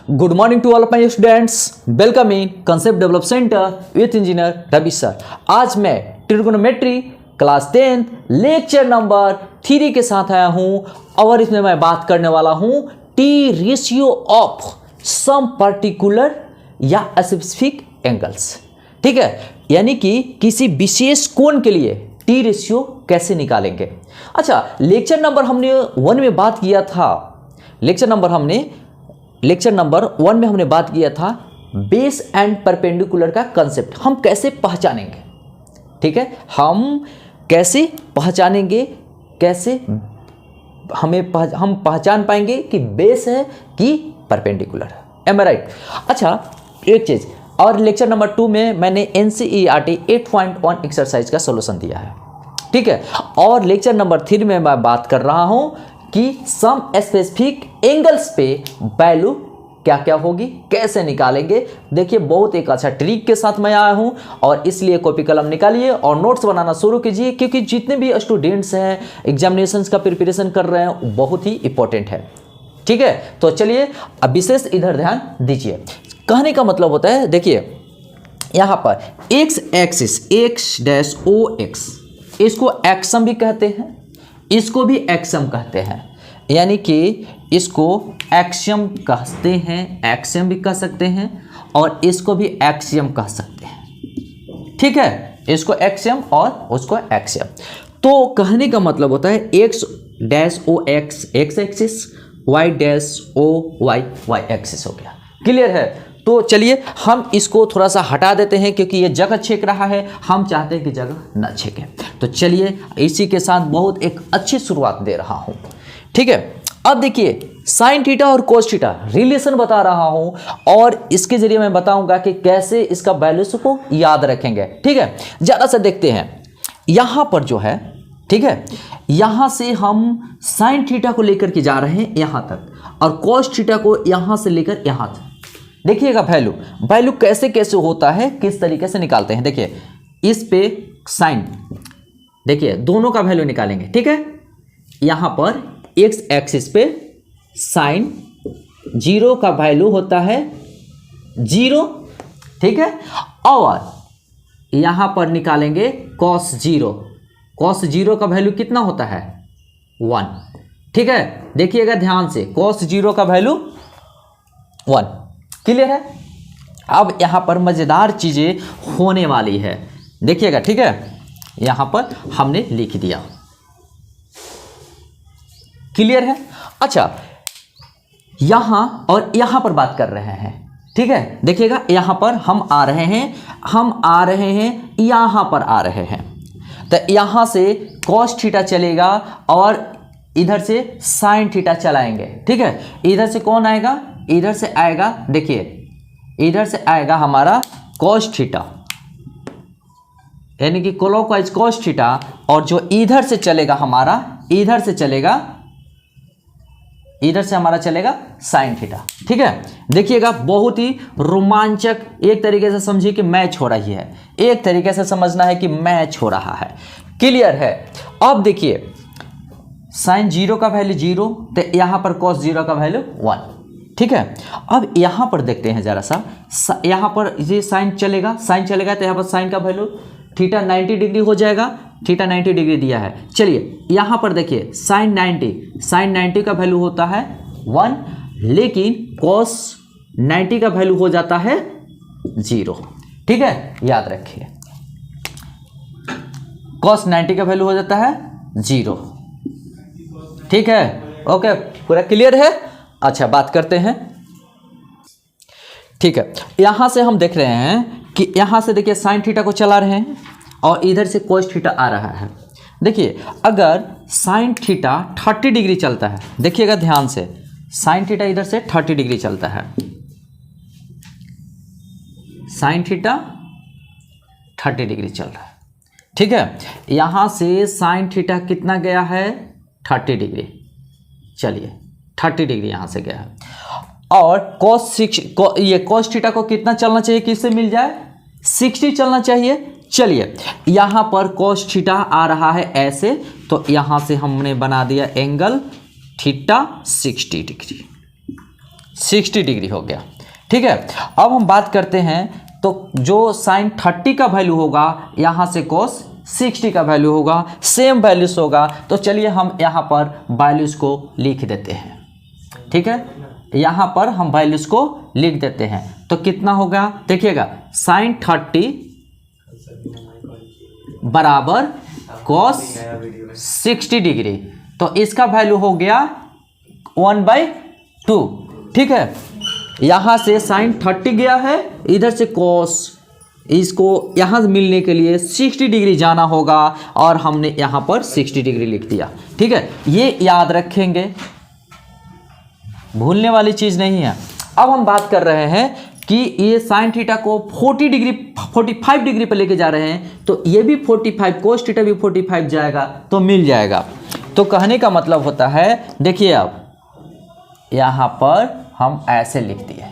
Good morning to all of my students. Welcome in Concept Develop Center with Engineer Ravi sir. आज मैं trigonometry class 10 lecture number 3 के साथ आया हूं और इसमें मैं बात करने वाला हूं T ratio of some particular या स्पेसिफिक एंगल्स। ठीक है, यानी कि किसी विशेष कोण के लिए टी रेशियो कैसे निकालेंगे। अच्छा, लेक्चर नंबर हमने 1 में बात किया था। लेक्चर नंबर 1 में हमने बात किया था बेस एंड परपेंडिकुलर का कंसेप्ट हम कैसे पहचानेंगे। ठीक है, हम कैसे पहचानेंगे, कैसे हम पहचान पाएंगे कि बेस है कि परपेंडिकुलर है। एम आई राइट। अच्छा, एक चीज और लेक्चर नंबर 2 में मैंने NCERT 8.1 एक्सरसाइज का सॉल्यूशन दिया है। ठीक है, और लेक्चर नंबर 3 में मैं बात कर रहा हूं कि सम स्पेसिफिक एंगल्स पे वैल्यू क्या क्या होगी, कैसे निकालेंगे। देखिए, बहुत एक अच्छा ट्रिक के साथ मैं आया हूं और इसलिए कॉपी कलम निकालिए और नोट्स बनाना शुरू कीजिए, क्योंकि जितने भी स्टूडेंट्स हैं एग्जामिनेशंस का प्रिपरेशन कर रहे हैं बहुत ही इंपॉर्टेंट है। ठीक है, तो चलिए अब विशेष इधर ध्यान दीजिए। कहने का मतलब होता है, देखिए यहां पर एक्स एक्सिस x-OX, इसको एक्सम भी कहते हैं, इसको भी एक्सम कहते हैं, यानी कि इसको एक्सियम कहते हैं, एक्सियम भी कह सकते हैं और इसको भी एक्सियम कह सकते हैं। ठीक है, इसको एक्सियम और उसको एक्सियम। तो कहने का मतलब होता है x-OX x axis, y-OY Y axis हो गया। क्लियर है? तो चलिए हम इसको थोड़ा सा हटा देते हैं, क्योंकि ये जगह छेक रहा है, हम चाहते हैं कि जगह ना छेके। तो चलिए इसी के साथ बहुत एक अच्छी शुरुआत दे रहा हूं। ठीक है, अब देखिए साइन थीटा और कोस थीटा रिलेशन बता रहा हूं और इसके जरिए मैं बताऊंगा कि कैसे इसका वैल्यूज को याद रखेंगे। ठीक है, जरा सा देखते हैं यहां पर जो है। ठीक है, यहां से हम साइन थीटा को लेकर के जा रहे हैं यहां तक और कोस थीटा को यहां से लेकर यहां तक। देखिएगा वैल्यू कैसे कैसे होता है, किस तरीके से निकालते हैं। देखिए इस पे साइन, देखिए दोनों का वैल्यू निकालेंगे। ठीक है, यहां पर एक्स एक्सिस पे साइन 0 का वैल्यू होता है 0। ठीक है, और यहां पर निकालेंगे कॉस 0। कॉस 0 का वैल्यू कितना होता है 1। ठीक है, देखिएगा ध्यान से, कॉस 0 का वैल्यू 1। क्लियर है? अब यहां पर मजेदार चीजें होने वाली है, देखिएगा। ठीक है, यहां पर हमने लिख दिया। क्लियर है? अच्छा, यहां और यहां पर बात कर रहे हैं। ठीक है, देखिएगा यहां पर हम आ रहे हैं, यहां पर आ रहे हैं। तो यहां से कॉस थीटा चलेगा और इधर से साइन थीटा चलाएंगे। ठीक है, इधर से कौन आएगा, इधर से आएगा, देखिए इधर से आएगा हमारा कॉस थीटा, यानी कि क्लॉकवाइज कॉस थीटा, और जो इधर से चलेगा हमारा, इधर से हमारा चलेगा साइन थीटा। ठीक है, देखिएगा बहुत ही रोमांचक, एक तरीके से समझिए कि मैच हो रही है, एक तरीके से समझना है कि मैच हो रहा है। क्लियर है? अब देखिए साइन 0 का वैल्यू 0, तो यहां पर कॉस 0 का वैल्यू 1। ठीक है, अब यहां पर देखते हैं जरा सा, यहां पर ये साइन चलेगा तो यहां पर साइन का वैल्यू थीटा 90 डिग्री हो जाएगा। थीटा 90 डिग्री दिया है। चलिए यहां पर देखिए साइन 90 का वैल्यू होता है 1, लेकिन कॉस 90 का वैल्यू हो जाता है 0। ठीक है, याद रखिए, कॉस 90 का वैल्यू हो जाता है 0। ठीक है, ओके, पूरा क्लियर है? अच्छा, बात करते हैं। ठीक है, यहां से हम देख रहे हैं कि यहां से देखिए साइन थीटा को चला रहे हैं और इधर से कोस थीटा आ रहा है। देखिए अगर साइन थीटा 30 डिग्री चलता है, देखिएगा ध्यान से, साइन थीटा इधर से 30 डिग्री चलता है, साइन थीटा 30 डिग्री चल रहा है। ठीक है, यहां से साइन थीटा कितना गया है 30 डिग्री। चलिए 30 डिग्री यहां से गया है, और कॉस थीटा को कितना चलना चाहिए कि इससे मिल जाए 60 चलना चाहिए। चलिए यहां पर कॉस थीटा आ रहा है ऐसे, तो यहां से हमने बना दिया एंगल थीटा 60 डिग्री। 60 डिग्री हो गया। ठीक है, अब हम बात करते हैं तो जो साइन 30 का वैल्यू होगा यहाँ से cos 60 का वैल्यू होगा, सेम वैल्यूज होगा। तो चलिए हम यहाँ पर वैल्यूज को लिख देते हैं। ठीक है, यहाँ पर हम वैल्यूज को लिख देते हैं। तो कितना होगा देखिएगा, साइन 30 बराबर cos 60 डिग्री, तो इसका वैल्यू हो गया 1/2। ठीक है, यहाँ से साइन 30 गया है, इधर से cos, इसको यहाँ मिलने के लिए 60 डिग्री जाना होगा और हमने यहाँ पर 60 डिग्री लिख दिया। ठीक है, ये याद रखेंगे, भूलने वाली चीज़ नहीं है। अब हम बात कर रहे हैं कि ये साइन थीटा को 45 डिग्री पर लेके जा रहे हैं, तो ये भी 45, कोस थीटा भी 45 जाएगा तो मिल जाएगा। तो कहने का मतलब होता है, देखिए अब यहाँ पर हम ऐसे लिख दिए।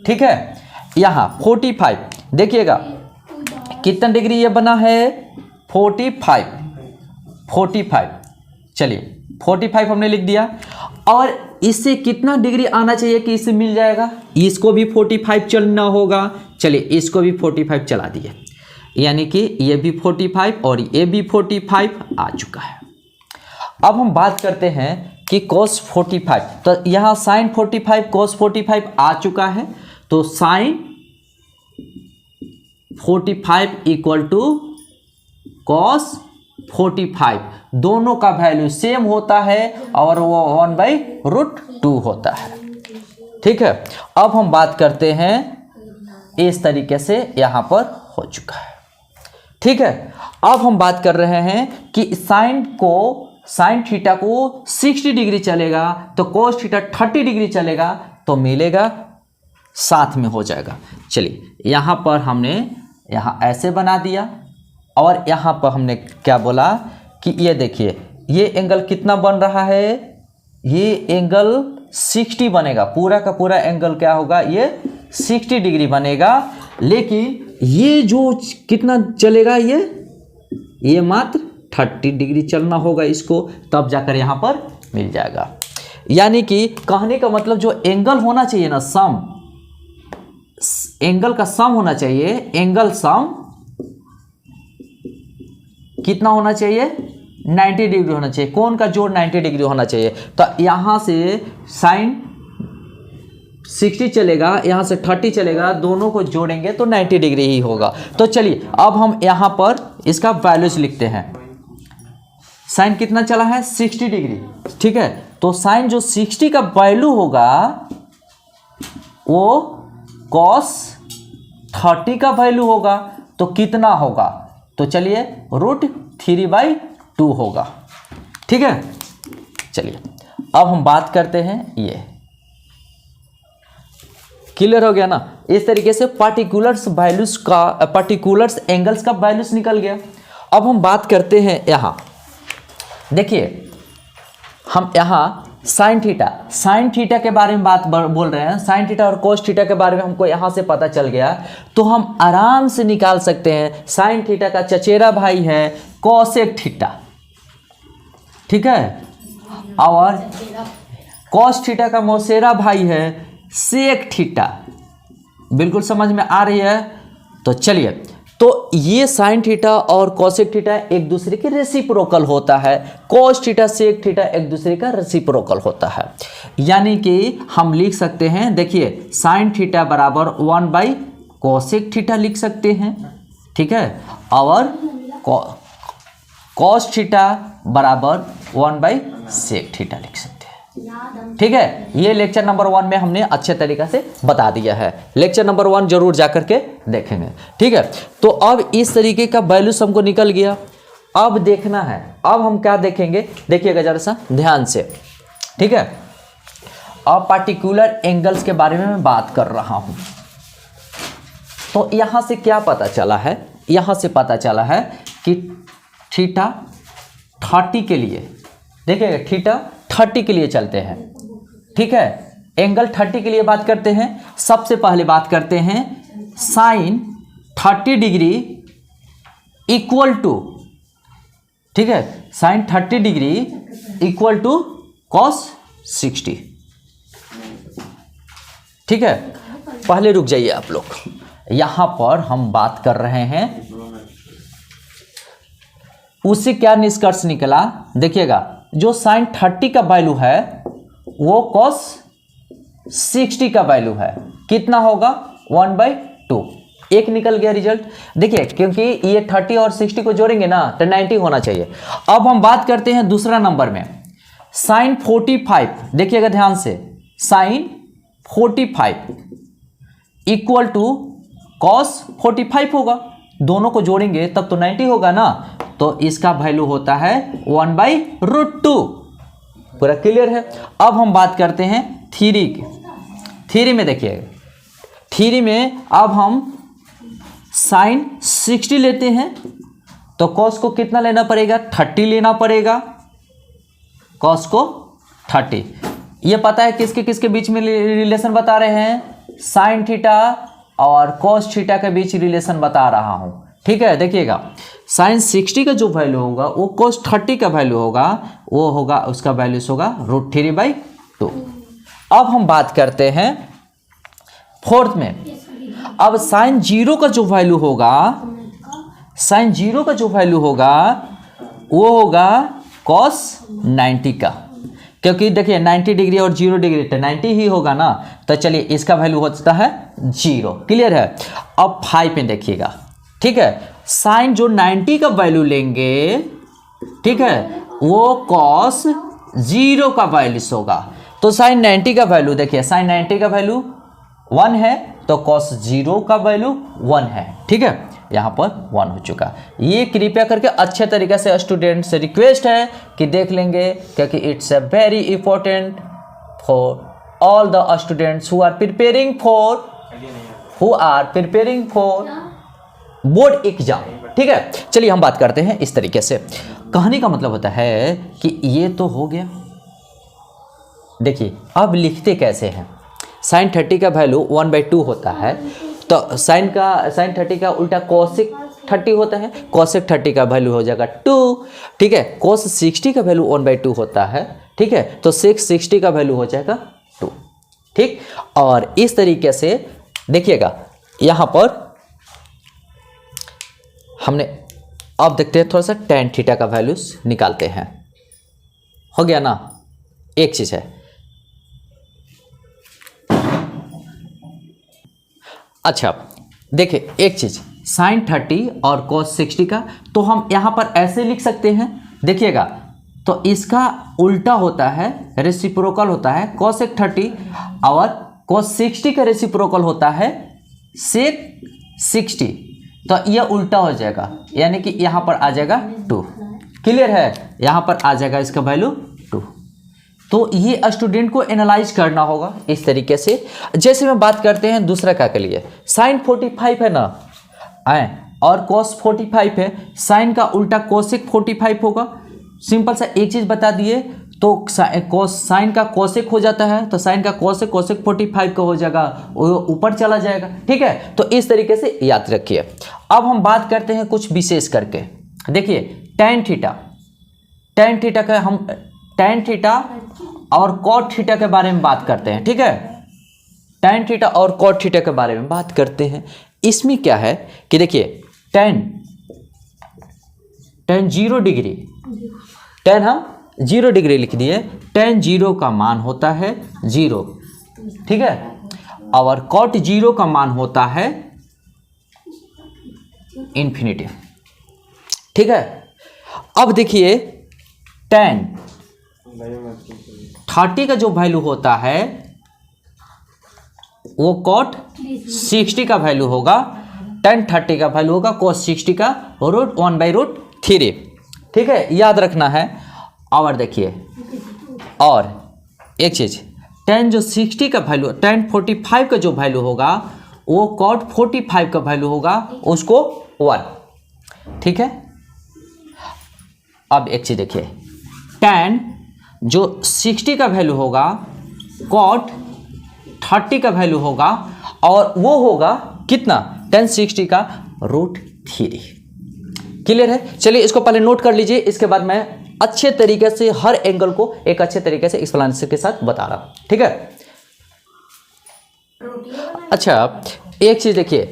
ठीक है, यहाँ 45, देखिएगा कितना डिग्री ये बना है, 45। चलिए 45 हमने लिख दिया, और इससे कितना डिग्री आना चाहिए कि इससे मिल जाएगा, इसको भी 45 चलना होगा। चलिए इसको भी 45 चला दिए, यानी कि ये भी 45 और ये भी 45 आ चुका है। अब हम बात करते हैं कि cos 45, तो यहाँ sin 45 cos 45 आ चुका है, तो sin 45 इक्वल टू cos 45, दोनों का वैल्यू सेम होता है और वो 1/√2 होता है। ठीक है, अब हम बात करते हैं, इस तरीके से यहाँ पर हो चुका है। ठीक है, अब हम बात कर रहे हैं कि साइन थीटा को 60 डिग्री चलेगा तो cos थीटा 30 डिग्री चलेगा, तो मिलेगा, साथ में हो जाएगा। चलिए यहाँ पर हमने यहाँ ऐसे बना दिया, और यहाँ पर हमने क्या बोला कि ये देखिए ये एंगल कितना बन रहा है, ये एंगल 60 बनेगा, पूरा का पूरा एंगल क्या होगा, ये 60 डिग्री बनेगा। लेकिन ये जो कितना चलेगा, ये मात्र 30 डिग्री चलना होगा इसको, तब जाकर यहाँ पर मिल जाएगा। यानी कि कहने का मतलब जो एंगल होना चाहिए ना, सम, एंगल का सम होना चाहिए, एंगल सम कितना होना चाहिए, 90 डिग्री होना चाहिए। कोण का जोड़ 90 डिग्री होना चाहिए। तो यहाँ से साइन 60 चलेगा, यहाँ से 30 चलेगा, दोनों को जोड़ेंगे तो 90 डिग्री ही होगा। तो चलिए अब हम यहाँ पर इसका वैल्यूज लिखते हैं। साइन कितना चला है, 60 डिग्री। ठीक है, तो साइन जो 60 का वैल्यू होगा वो cos 30 का वैल्यू होगा, तो कितना होगा, तो चलिए √3/2 होगा। ठीक है, चलिए अब हम बात करते हैं, ये क्लियर हो गया ना। इस तरीके से पार्टिकुलर्स वैल्यूज का, पार्टिकुलर्स एंगल्स का वैल्यूज निकल गया। अब हम बात करते हैं, यहाँ देखिए हम यहाँ साइन थीटा के बारे में बात बोल रहे हैं। साइन थीटा और कोस थीटा के बारे में हमको यहाँ से पता चल गया, तो हम आराम से निकाल सकते हैं। साइन थीटा का चचेरा भाई है कोसेक थीटा, ठीक है, और कोस थीटा का मौसेरा भाई है सेक थीटा। बिल्कुल समझ में आ रही है। तो चलिए, तो ये साइन थीटा और कोसेक थीटा एक दूसरे के रेसिप्रोकल होता है, कोस थीटा सेक थीटा एक दूसरे का रेसिप्रोकल होता है। यानी कि हम लिख सकते हैं, देखिए साइन थीटा बराबर 1/कोसेक थीटा लिख सकते हैं, ठीक है, और कोस थीटा बराबर 1/सेक थीटा लिख सकते हैं। ठीक है, ये लेक्चर नंबर 1 में हमने अच्छे तरीके से बता दिया है। लेक्चर नंबर 1 जरूर जाकर के देखेंगे। ठीक है, तो अब इस तरीके का वैल्यूज हमको निकल गया। अब देखना है, अब हम क्या देखेंगे, देखिएगा जरा सा ध्यान से। ठीक है, अब पार्टिकुलर एंगल्स के बारे में मैं बात कर रहा हूं। तो यहां से क्या पता चला है, यहां से पता चला है कि थीटा 30 के लिए, देखिएगा थीटा 30 के लिए चलते हैं। ठीक है, एंगल 30 के लिए बात करते हैं। सबसे पहले बात करते हैं साइन 30 डिग्री इक्वल टू, ठीक है, sine 30 degree equal to cos 60। ठीक है, पहले रुक जाइए आप लोग। यहां पर हम बात कर रहे हैं, उससे क्या निष्कर्ष निकला देखिएगा, जो साइन 30 का वैल्यू है वो कॉस 60 का वैल्यू है, कितना होगा 1/2। एक निकल गया रिजल्ट। देखिए क्योंकि ये 30 और 60 को जोड़ेंगे ना तो 90 होना चाहिए। अब हम बात करते हैं दूसरा नंबर में, साइन 45। देखिएगा ध्यान से, साइन 45 इक्वल टू कॉस 45 होगा, दोनों को जोड़ेंगे तब तो 90 होगा ना, तो इसका वैल्यू होता है 1/√2। पूरा क्लियर है। अब हम बात करते हैं थ्री की। थ्री में देखिएगा, थ्री में अब हम साइन 60 लेते हैं तो कॉस को कितना लेना पड़ेगा, 30 लेना पड़ेगा, कॉस को 30। ये पता है किसके किसके बीच में रिलेशन बता रहे हैं, साइन थीटा और कॉस थीटा के बीच रिलेशन बता रहा हूं। ठीक है, देखिएगा साइन 60 का जो वैल्यू होगा वो कॉस 30 का वैल्यू होगा, वो होगा उसका वैल्यू होगा √3/2। अब हम बात करते हैं फोर्थ में। अब साइन 0 का जो वैल्यू होगा, साइन 0 का जो वैल्यू होगा वो होगा कॉस 90 का, क्योंकि देखिए 90 डिग्री और 0 डिग्री तो 90 ही होगा ना, तो चलिए इसका वैल्यू होता है 0। क्लियर है। अब 5 में देखिएगा, ठीक है, साइन जो 90 का वैल्यू लेंगे, ठीक है, वो कॉस 0 का वैल्यू होगा। तो साइन 90 का वैल्यू देखिए, साइन 90 का वैल्यू 1 है तो कॉस 0 का वैल्यू 1 है। ठीक है, यहाँ पर 1 हो चुका। ये कृपया करके अच्छे तरीके से स्टूडेंट से रिक्वेस्ट है कि देख लेंगे, क्योंकि it's a very important for all the students who are preparing for board exam. ठीक है, चलिए हम बात करते हैं इस तरीके से। कहने का मतलब होता है कि ये तो हो गया। देखिए अब लिखते कैसे हैं, साइन 30 का वैल्यू 1/2 होता है, तो साइन 30 का उल्टा कॉसेक 30 होता है, कॉसेक 30 का वैल्यू हो जाएगा 2। ठीक है, कॉस 60 का वैल्यू 1/2 होता है, ठीक है, तो सेक 60 का वैल्यू हो जाएगा 2। ठीक, और इस तरीके से देखिएगा यहाँ पर हमने, अब देखते हैं थोड़ा सा tan थीटा का वैल्यूज निकालते हैं। हो गया ना, एक चीज है। अच्छा देखिए एक चीज, साइन 30 और कॉस 60 का तो हम यहां पर ऐसे लिख सकते हैं। देखिएगा तो इसका उल्टा होता है, रेसिप्रोकल होता है कॉसेक 30, और कॉस 60 का रेसिप्रोकल होता है सेक 60, तो यह उल्टा हो जाएगा, यानी कि यहां पर आ जाएगा 2। क्लियर है, यहां पर आ जाएगा इसका वैल्यू 2। तो ये स्टूडेंट को एनालाइज करना होगा इस तरीके से। जैसे में बात करते हैं दूसरा का के लिए, साइन 45 है ना और कॉस 45 है, साइन का उल्टा कोसेक 45 होगा। सिंपल सा एक चीज बता दिए, तो साइन का कोसेक हो जाता है, तो साइन का कोसेक 45 का हो जाएगा, वो ऊपर चला जाएगा। ठीक है, तो इस तरीके से याद रखिए। अब हम बात करते हैं कुछ विशेष करके। देखिए tan थीटा का हम tan थीटा और cot थीटा के बारे में बात करते हैं। ठीक है, tan थीटा और cot थीटा के बारे में बात करते हैं। इसमें क्या है कि देखिए tan 0 डिग्री, tan हम 0 डिग्री लिख दिए, tan 0 का मान होता है 0। ठीक है, और cot 0 का मान होता है इन्फिनिटी। ठीक है, अब देखिए tan 30 का जो वैल्यू होता है वो cot 60 का वैल्यू होगा, tan 30 का वैल्यू होगा cos 60 का √1/√3। ठीक है, याद रखना है। और देखिए और एक चीज, tan जो 60 का वैल्यू, tan 45 का जो वैल्यू होगा वो cot 45 का वैल्यू होगा, उसको 1। ठीक है, अब एक चीज देखिए, tan जो 60 का वैल्यू होगा cot 30 का वैल्यू होगा, और वो होगा कितना, tan 60 का √3। क्लियर है। चलिए इसको पहले नोट कर लीजिए, इसके बाद मैं अच्छे तरीके से हर एंगल को एक अच्छे तरीके से एक्सप्लेनेशन के साथ बता रहा हूं। ठीक है, अच्छा, एक चीज देखिए,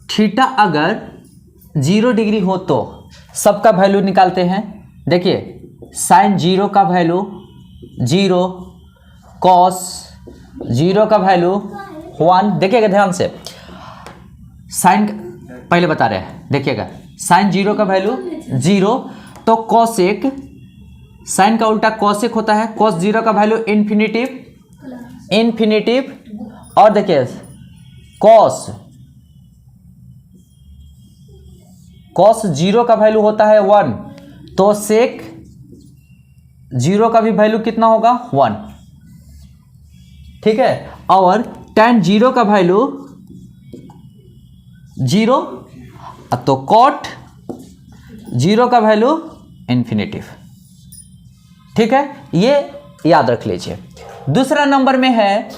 थीटा अगर 0 डिग्री हो तो सबका वैल्यू निकालते हैं। देखिए साइन 0 का वैल्यू 0, कॉस 0 का वैल्यू 1। देखिएगा ध्यान से, साइन पहले बता रहे हैं, देखिएगा साइन 0 का वैल्यू 0, तो कॉसेक, साइन का उल्टा कॉसेक होता है, कॉस 0 का वैल्यू इन्फिनिटिव, और देखिए कॉस 0 का वैल्यू होता है 1, तो सेक 0 का भी वैल्यू कितना होगा 1, ठीक है। और tan 0 का वैल्यू 0, तो कॉट 0 का वैल्यू इन्फिनिटिव, ठीक है, ये याद रख लीजिए। दूसरा नंबर में है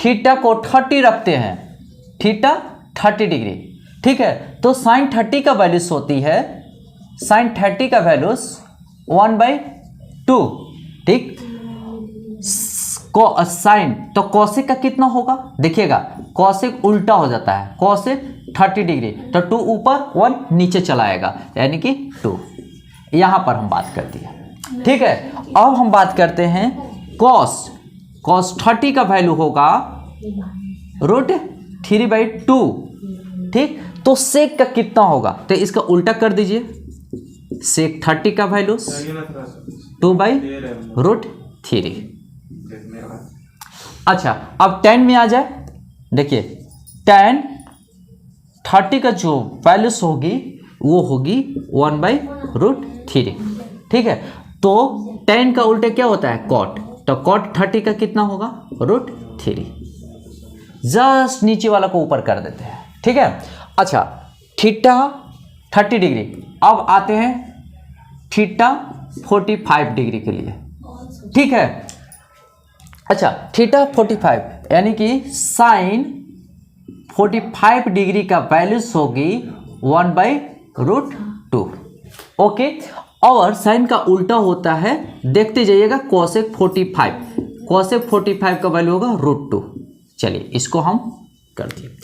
थीटा को 30 रखते हैं, थीटा 30 डिग्री, ठीक है, तो साइन 30 का वैल्यूस होती है, साइन 30 का वैल्यूस 1/2, ठीक। साइन तो कॉसेक का कितना होगा, देखिएगा कॉसेक उल्टा हो जाता है, कॉसेक 30 डिग्री, तो 2 ऊपर 1 नीचे चला आएगा, यानी कि 2, यहां पर हम बात करती है, ठीक है। अब हम बात करते हैं कॉस 30 का वैल्यू होगा √3/2, ठीक, तो सेक का कितना होगा, तो इसका उल्टा कर दीजिए, सेक 30 का वैल्यू 2/√3। अच्छा, अब tan में आ जाए, देखिए tan 30 का जो वैल्यूस होगी वो होगी 1/√3, ठीक है। तो tan का उल्टा क्या होता है cot, तो cot 30 का कितना होगा √3, जस्ट नीचे वाला को ऊपर कर देते हैं, ठीक है। अच्छा, थीटा 30 डिग्री, अब आते हैं थीटा 45 डिग्री के लिए, ठीक है। अच्छा, थीटा 45 यानी कि साइन 45 डिग्री का वैल्यूस होगी 1/√2, ओके। और साइन का उल्टा होता है, देखते जाइएगा, कोसेक 45 का वैल्यू होगा √2। चलिए इसको हम कर दिए।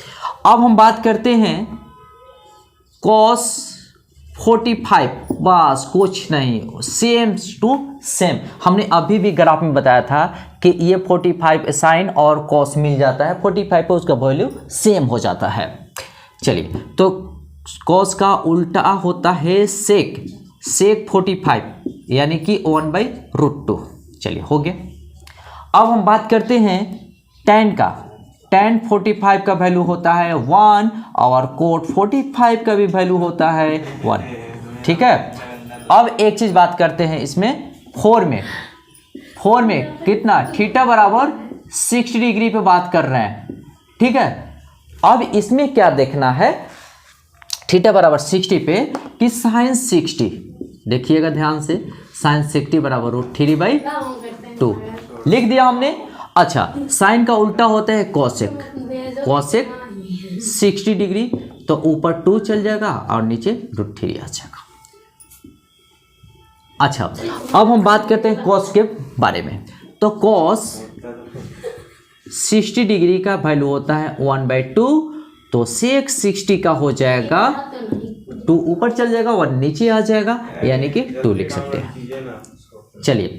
अब हम बात करते हैं कॉस 45, बस कुछ नहीं, सेम टू सेम, हमने अभी भी ग्राफ में बताया था कि ये 45 साइन और कॉस मिल जाता है, 45 पे उसका वैल्यू सेम हो जाता है। चलिए, तो कॉस का उल्टा होता है सेक 45 यानी कि 1/√2। चलिए हो गया। अब हम बात करते हैं tan का, tan 45 का वैल्यू होता है 1 और कोट 45 का भी वैल्यू होता है 1, ठीक है। अब एक चीज बात करते हैं इसमें 4 में कितना, थीटा बराबर 60 डिग्री पे बात कर रहे हैं, ठीक है। अब इसमें क्या देखना है, थीटा बराबर 60 पे कि साइन 60, देखिएगा ध्यान से, साइन 60 बराबर √3/2 लिख दिया हमने। अच्छा, साइन का उल्टा होता है कॉसेक 60 डिग्री, तो ऊपर 2 चल जाएगा और नीचे √3 आ जाएगा। अच्छा, अब हम बात करते हैं कॉस के बारे में, तो कॉस 60 डिग्री का वैल्यू होता है 1/2, तो सेक 60 का हो जाएगा 2 ऊपर चल जाएगा और नीचे आ जाएगा, यानी कि 2 लिख सकते हैं। चलिए,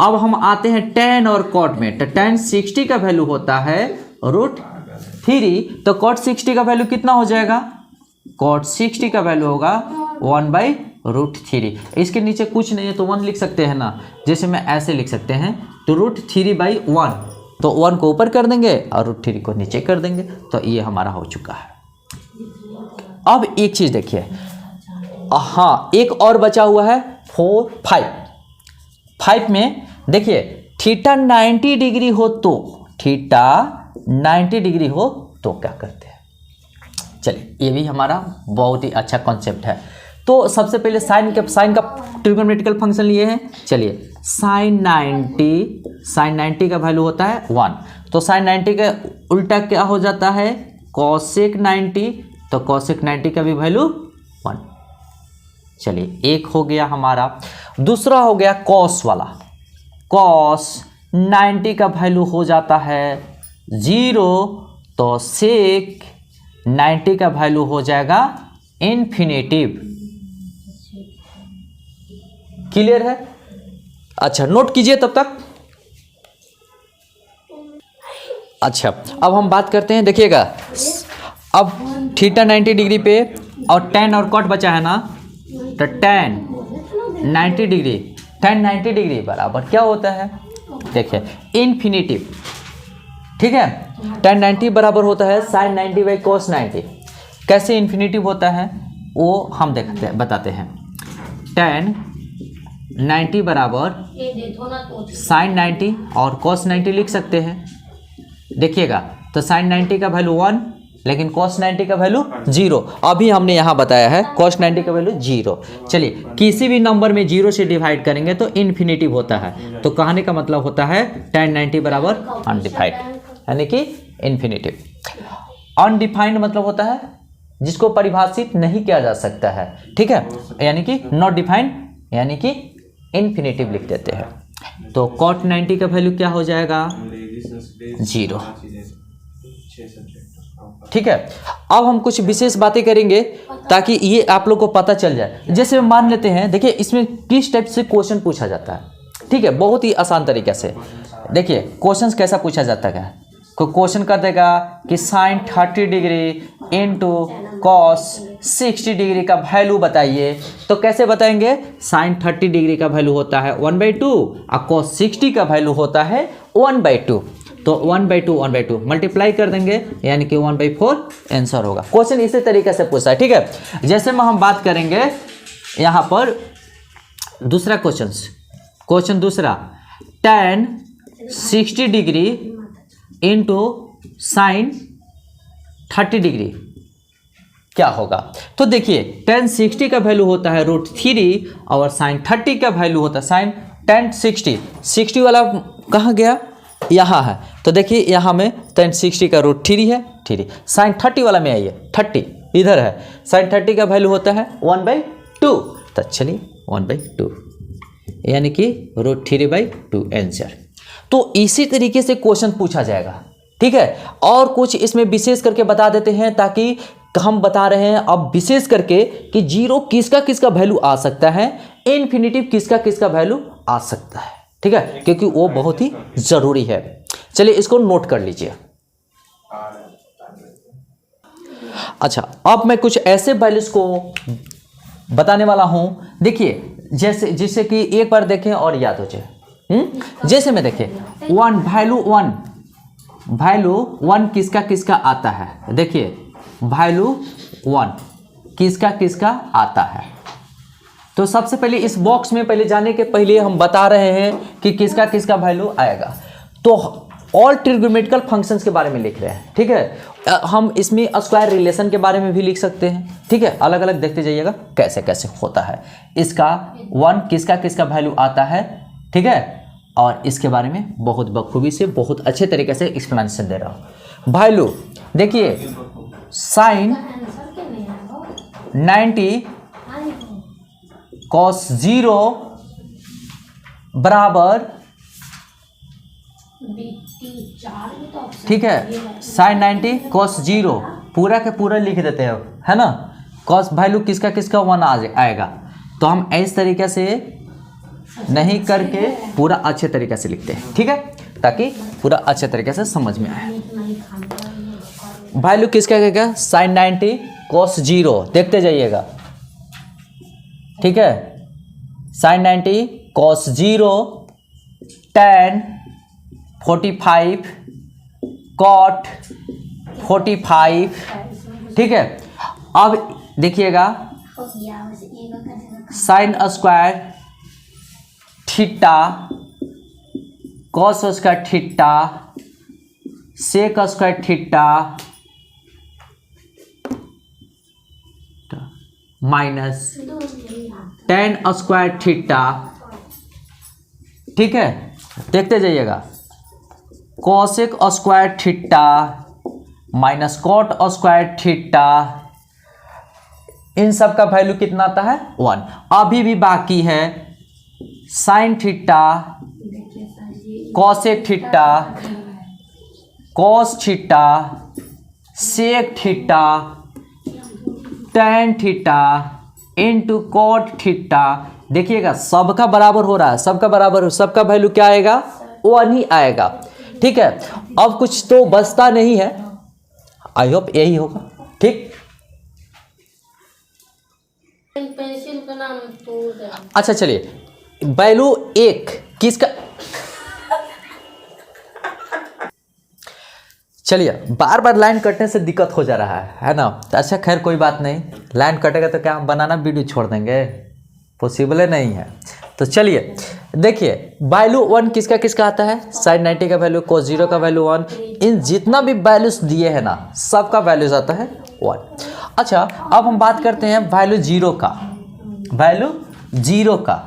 अब हम आते हैं tan और cot में, तो tan 60 का वैल्यू होता है √3, तो cot 60 का वैल्यू कितना हो जाएगा, cot 60 का वैल्यू होगा 1/√3। इसके नीचे कुछ नहीं है तो 1 लिख सकते हैं ना, जैसे मैं ऐसे लिख सकते हैं, तो √3/1, तो 1 को ऊपर कर देंगे और √3 को नीचे कर देंगे, तो ये हमारा हो चुका है। अब एक चीज देखिए, हाँ एक और बचा हुआ है 5 में, देखिए थीटा 90 डिग्री हो तो, थीटा 90 डिग्री हो तो क्या करते हैं। चलिए, ये भी हमारा बहुत ही अच्छा कॉन्सेप्ट है। तो सबसे पहले साइन का ट्रिग्नोमेट्रिकल फंक्शन लिए हैं। चलिए, साइन 90 का वैल्यू होता है 1, तो साइन 90 का उल्टा क्या हो जाता है, कॉसेक 90, तो कॉसेक 90 का भी वैल्यू 1। चलिए, एक हो गया हमारा। दूसरा हो गया कॉस वाला, कॉस 90 का वैल्यू हो जाता है 0 तो सेक 90 का वैल्यू हो जाएगा इन्फिनेटिव। क्लियर है? अच्छा, नोट कीजिए तब तक। अच्छा, अब हम बात करते हैं, देखिएगा अब थीटा 90 डिग्री पे और tan और cot बचा है ना, तो tan 90 डिग्री, tan 90 डिग्री बराबर क्या होता है, देखिए इन्फिनेटिव। ठीक है, tan 90 बराबर होता है sin 90 बाई cos 90। कैसे इन्फिनेटिव होता है वो हम देखते हैं, बताते हैं। tan 90 बराबर sin 90 और cos 90 लिख सकते हैं। देखिएगा, तो sin 90 का वैल्यू 1, लेकिन cos 90 का वैल्यू 0। अभी हमने यहाँ बताया है cos 90 का वैल्यू 0। चलिए, किसी भी नंबर में 0 से डिवाइड करेंगे तो इन्फिनेटिव होता है। तो कहने का मतलब होता है tan 90 बराबर अनडिफाइंड, यानी कि इन्फिनेटिव। अनडिफाइंड मतलब होता है जिसको परिभाषित नहीं किया जा सकता है। ठीक है, यानी कि नॉट डिफाइंड, यानी कि इन्फिनेटिव लिख देते हैं। तो cot 90 का वैल्यू क्या हो जाएगा, 0। ठीक है, अब हम कुछ विशेष बातें करेंगे ताकि ये आप लोग को पता चल जाए। जैसे मान लेते हैं, देखिए इसमें किस टाइप से क्वेश्चन पूछा जाता है। ठीक है, बहुत ही आसान तरीके से। देखिए क्वेश्चन कैसा पूछा जाता है, कोई क्वेश्चन कर देगा कि sin 30 degree into cos 60 degree का वैल्यू बताइए। तो कैसे बताएंगे, sin 30 डिग्री का वैल्यू होता है 1/2 और cos 60 का वैल्यू होता है 1/2। तो 1/2 1/2 मल्टीप्लाई कर देंगे, यानी कि 1/4 आंसर होगा। क्वेश्चन इसी तरीके से पूछता है। ठीक है, जैसे में हम बात करेंगे यहाँ पर दूसरा क्वेश्चन दूसरा, tan 60 degree into sine 30 degree क्या होगा। तो देखिए tan 60 का वैल्यू होता है √3 और sin 30 का वैल्यू होता है sin tan 60 वाला कहाँ गया, यहाँ है। तो देखिए यहाँ में tan 60 का √3 है 3, sin 30 वाला में आइए 30 इधर है, sin 30 का वैल्यू होता है 1/2। तो चलिए 1/2 यानी कि √3/2 आंसर। तो इसी तरीके से क्वेश्चन पूछा जाएगा। ठीक है, और कुछ इसमें विशेष करके बता देते हैं, ताकि हम बता रहे हैं अब विशेष करके कि 0 किसका किसका वैल्यू आ सकता है, इन्फिनेटिव किसका किसका वैल्यू आ सकता है। ठीक है, क्योंकि वो बहुत ही जरूरी है। चलिए इसको नोट कर लीजिए। अच्छा, अब मैं कुछ ऐसे वैल्यूज को बताने वाला हूं। देखिए जैसे कि एक बार देखें और याद हो जाए। जैसे में देखिए वैल्यू 1 किसका किसका आता है। देखिए वैल्यू 1 किसका किसका आता है। तो सबसे पहले इस बॉक्स में पहले जाने के पहले हम बता रहे हैं कि किसका किसका वैल्यू आएगा। तो ऑल ट्रिग्नोमेट्रिकल फंक्शंस के बारे में लिख रहे हैं। ठीक है, हम इसमें स्क्वायर रिलेशन के बारे में भी लिख सकते हैं। ठीक है, अलग अलग देखते जाइएगा कैसे कैसे होता है। इसका 1 किसका किसका वैल्यू आता है। ठीक है, और इसके बारे में बहुत बखूबी से बहुत अच्छे तरीके से एक्सप्लेनेशन दे रहा हूँ। वैल्यू देखिए sin 90 cos 0 बराबर, ठीक है, sin 90 cos 0 पूरा के पूरा लिख देते हैं, है ना। cos वैल्यू किसका किसका 1 आएगा। तो हम इस तरीके से नहीं करके पूरा अच्छे तरीके से लिखते हैं। ठीक है, ताकि पूरा अच्छे तरीके से समझ में आए। वैल्यू किसका क्या, sin 90 cos 0 देखते जाइएगा। ठीक है, sin 90 cos 0 tan 45 cot 45। ठीक है, अब देखिएगा sin square theta cos square theta sec square theta minus tan square theta. ठीक है, देखते जाइएगा cosec square theta minus cot square theta. इन सब का वैल्यू कितना आता है 1। अभी भी बाकी है sin theta cosec theta cos theta sec theta tan theta into cot theta. देखिएगा सबका बराबर हो रहा है, सबका बराबर हो, सबका वैल्यू क्या आएगा? 1 ही आएगा। ठीक है, अब कुछ तो बचता नहीं है, आई होप यही होगा। ठीक, पेंसिल का नाम अच्छा चलिए, वैल्यू 1 किसका? चलिए, बार बार लाइन कटने से दिक्कत हो जा रहा है ना? तो अच्छा खैर कोई बात नहीं, लाइन कटेगा तो क्या हम बनाना वीडियो छोड़ देंगे? पॉसिबल नहीं है। तो चलिए देखिए, वैल्यू 1 किसका किसका आता है? sin 90 का वैल्यू, cos 0 का वैल्यू 1, इन जितना भी वैल्यूज दिए हैं ना सबका वैल्यूज आता है 1। अच्छा अब हम बात करते हैं वैल्यू 0 का, वैल्यू 0 का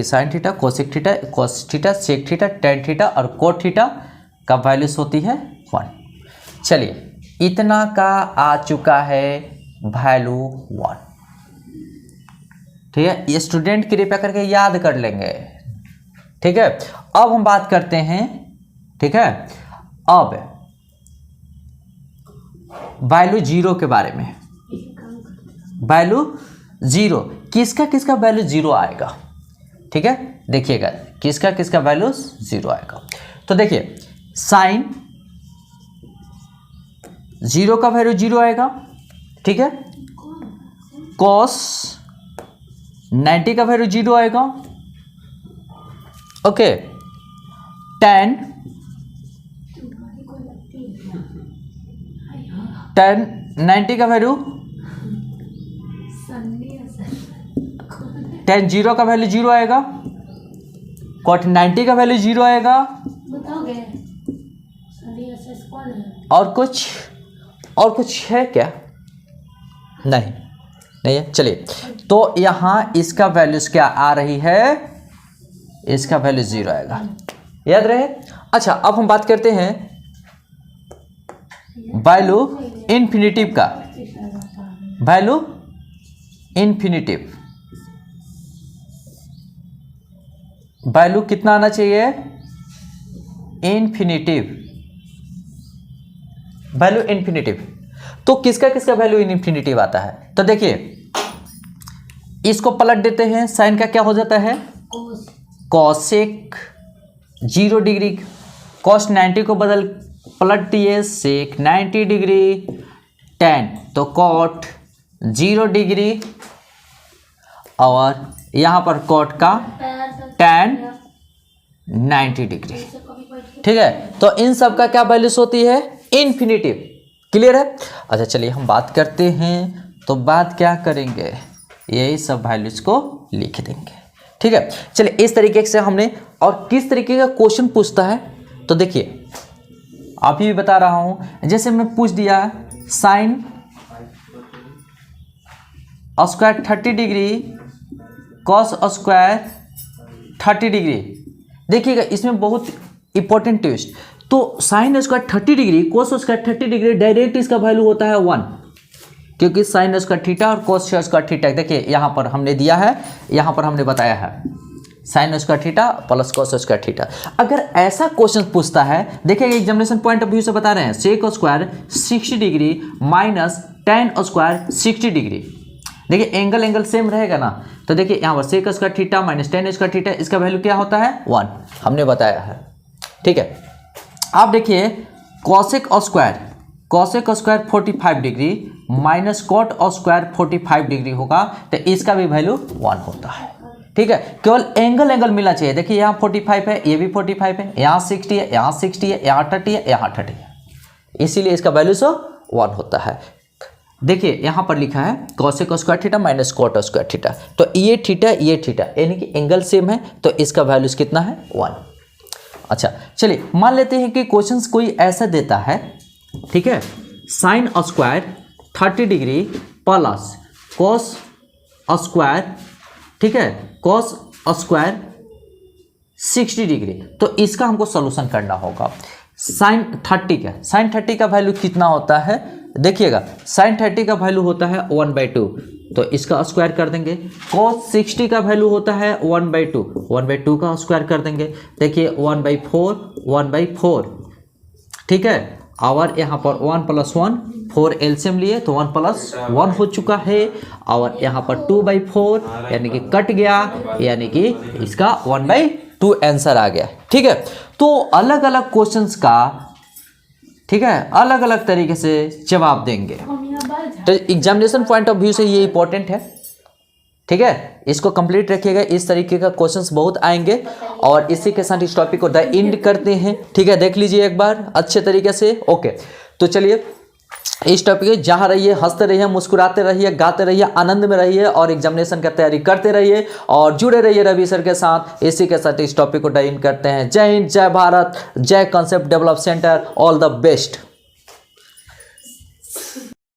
sin theta, cosec theta, cos theta, sec theta, tan theta और cot थीटा का वैल्यूज होती है 1। चलिए इतना का आ चुका है वैल्यू 1। ठीक है, ये स्टूडेंट कृपया करके याद कर लेंगे। ठीक है, अब हम बात करते हैं, ठीक है, अब वैल्यू 0 के बारे में। वैल्यू 0 किसका किसका वैल्यू 0 आएगा? ठीक है, देखिएगा किसका किसका वैल्यू 0 आएगा। तो देखिए साइन 0 का वैल्यू 0 आएगा। ठीक है, कॉस 90 का वैल्यू 0 आएगा। ओके, tan 90 का वैल्यू, tan 0 का वैल्यू 0 आएगा, cot 90 का वैल्यू 0 आएगा। और कुछ है क्या? नहीं है। चलिए तो यहाँ इसका वैल्यूज क्या आ रही है? इसका वैल्यू 0 आएगा, याद रहे। अच्छा अब हम बात करते हैं वैल्यू इन्फिनिटिव का। वैल्यू इन्फिनिटिव, वैल्यू कितना आना चाहिए? Infinitive, value infinitive. तो किसका किसका वैल्यू इन्फिनिटिव आता है? तो देखिए इसको पलट देते हैं, साइन का क्या हो जाता है? कॉसेक 0 डिग्री, कॉस 90 को पलट दिए सेक 90 डिग्री, टैन तो कॉट 0 डिग्री और यहाँ पर कॉट का टैन 90 डिग्री। ठीक है, तो इन सब का क्या वैल्यूज होती है? इन्फिनिटिव। क्लियर है? अच्छा चलिए हम बात करते हैं, तो बात क्या करेंगे? यही सब वैल्यूज को लिख देंगे। ठीक है, चलिए इस तरीके से हमने, और किस तरीके का क्वेश्चन पूछता है तो देखिए अभी भी बता रहा हूं। जैसे मैं पूछ दिया sine square 30 degree, cos square 30 degree. देखिएगा इसमें बहुत इंपॉर्टेंट ट्विस्ट, तो sine square 30 degree, cos square 30 degree, direct इसका वैल्यू होता है 1, क्योंकि साइन स्क्वायर थीटा और कोस स्क्वायर थीटा, देखिए यहाँ पर हमने दिया है, यहाँ पर हमने बताया है sine square theta plus cos square theta. अगर ऐसा क्वेश्चन पूछता है, देखिए एग्जामिनेशन पॉइंट ऑफ व्यू से बता रहे हैं, sec square 60 degree minus tan square 60 degree. देखिए एंगल सेम रहेगा ना, तो देखिए यहाँ पर sec square theta minus tan square theta, इसका वैल्यू क्या होता है? 1, हमने बताया है। ठीक है, आप देखिए cosec square 45 degree minus cot square 45 degree होगा, तो इसका भी वैल्यू 1 होता है। ठीक है, केवल एंगल मिलना चाहिए। देखिए यहाँ 45 है, ये भी 45 है, यहाँ 60 है, यहाँ 60 है, यहाँ 30 है, यहाँ 30 है, इसीलिए इसका वैल्यू 1 होता है। देखिए यहाँ पर लिखा है cosec square theta minus cot square theta, तो ये थीटा यानी कि एंगल सेम है, तो इसका वैल्यूज कितना है? 1। अच्छा चलिए मान लेते हैं कि क्वेश्चंस कोई ऐसा देता है, ठीक है, sine square 30 degree plus cos square, ठीक है, कॉस स्क्वायर 60 डिग्री, तो इसका हमको सॉल्यूशन करना होगा। साइन 30 का वैल्यू कितना होता है? देखिएगा साइन 30 का वैल्यू होता है 1/2, तो इसका स्क्वायर कर देंगे। कॉस 60 का वैल्यू होता है 1/2 का स्क्वायर कर देंगे। देखिए 1/4 ठीक है। और यहाँ पर 1 + 1 4 एलसीएम लिए तो 1 + 1 हो चुका है। और यहाँ पर 2/4 यानी कि कट गया, यानी कि इसका 1/2 आंसर आ गया। ठीक है, तो अलग अलग क्वेश्चंस का, ठीक है, अलग अलग तरीके से जवाब देंगे। तो एग्जामिनेशन पॉइंट ऑफ व्यू से ये इंपॉर्टेंट है। ठीक है, इसको कंप्लीट रखिएगा, इस तरीके का क्वेश्चंस बहुत आएंगे। और इसी के साथ इस टॉपिक को द एंड करते हैं। ठीक है, देख लीजिए एक बार अच्छे तरीके से। ओके, तो चलिए इस टॉपिक जहाँ रहिए, हंसते रहिए, मुस्कुराते रहिए, गाते रहिए, आनंद में रहिए और एग्जामिनेशन का तैयारी करते रहिए और जुड़े रहिए रवि सर के साथ। इसी के साथ इस टॉपिक को द एंड करते हैं। जय हिंद, जय भारत, जय concept develop centre, all the best.